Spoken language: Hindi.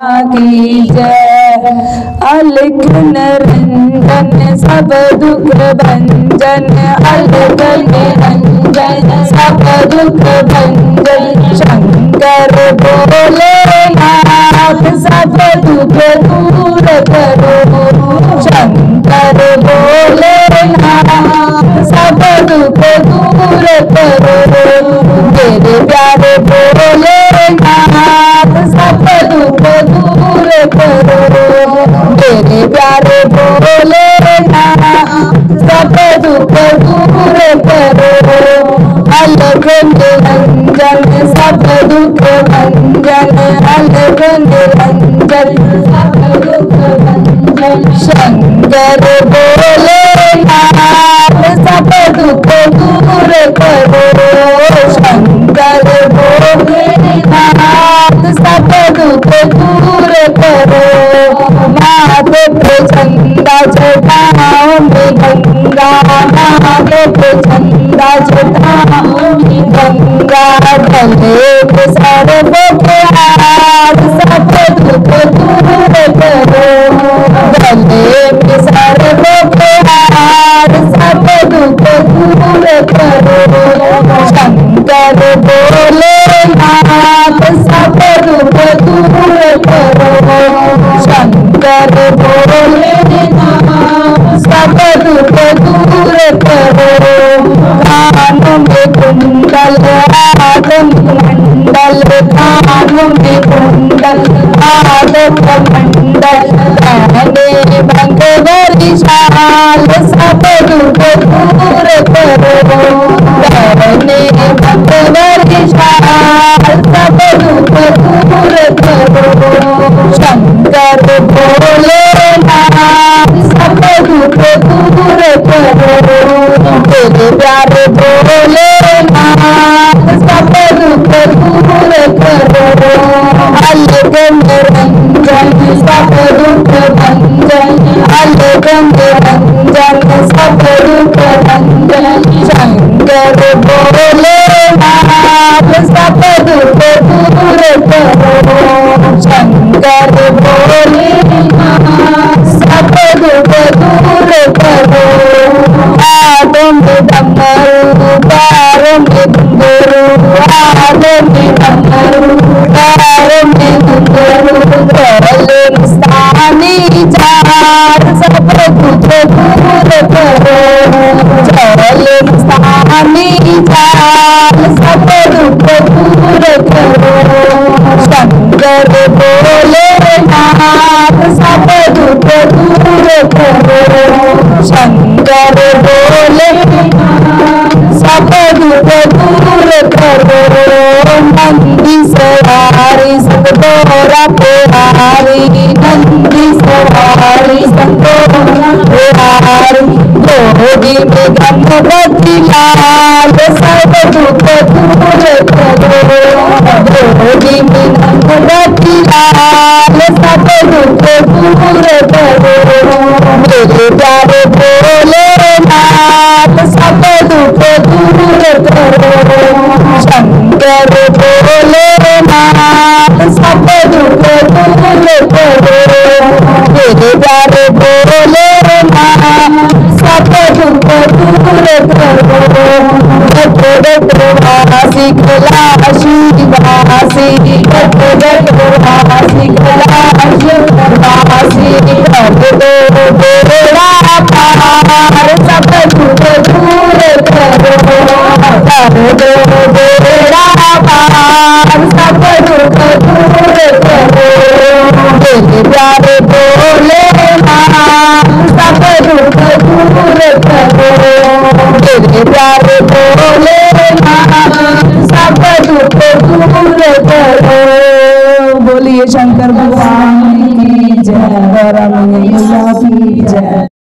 की जय। अलख निरंजन सब दुख भंजन, अलख निरंजन सब दुख भंजन। शंकर भोलेनाथ सब दुख दूर करो, शंकर भोलेनाथ सब दुख दूर करो। तेरे प्यारे भोलेनाथ सब दुख दूर करो, तेरे प्यारे भोलेनाथ सब दुख दूर करो। अलख निरंजन सब दुख भंजन, अलख निरंजन सब दुख भंजन। शंकर भोलेनाथ सब दुख दूर करो, शंकर भोलेनाथ सब दुख दूर करो। माथे पे चंदा जटाओं में गंगा, माथे पे चंदा जटाओं में गंगा। गले पे सर्व के हार सब दुख दूर करो, गले पे सर्व के हार सब दुख दूर करो। शंकर भोलेनाथ सब दुख दूर करो, शंकर भोलेनाथ सब दुख दूर करो। कानों में कुंडल हाथ मंडल, कानों में कुंडल हाथ मंडल। पहने भगवती शाल सब दुख दूर करो, पहने भगवती शाल सब दुख दूर करो। शंकर भोलेनाथ सब दुख दूर करो, तेरे प्यारे भोलेनाथ सब दुख दूर करो। अलख निरंजन सब दुख भंजन, अलख निरंजन सब दुख भंजन। शंकर भोलेनाथ सब दुख दूर करो, शंकर भोलेनाथ सब दुख दूर करो। हाथों में डमरू पैरों में घुंघरू, हाथों में डमरू पैरों में घुंघरू। भोले मस्तानी चार सब दुख दूर करो, भोले मस्तानी चार सब दुख दूर करो। शंकर भोलेनाथ सब दुख दूर करो, शंकर भोलेनाथ सब दुख दूर करो। नंदी सवारी सब दोहरा पुरारी, नंदी सवारी सब दोहरा पुरारी। जोगी में गंगवती लाल सब दुख दूर करो, जोगी में गंगवती लाल सब दुख दूर करो। मेरे प्यारे भोलेनाथ सब दुख दूर करो, शंकर भोलेनाथ सब दुख दूर करो। मेरे प्यारे भोलेनाथ सब दुख दूर करो। वासी कैलाशी वासी, वासी कैलाशी वासी। कर दो बेड़ा पार सब दुख दूर करो, कर दो बेड़ा पार सब दुख दूर करो। मेरे प्यारे भोलेनाथ सब दुख दूर करो, मेरे प्यारे भोलेनाथ सब दुख दूर करो। बोलिए शंकर भगवान की जय, राम की जय।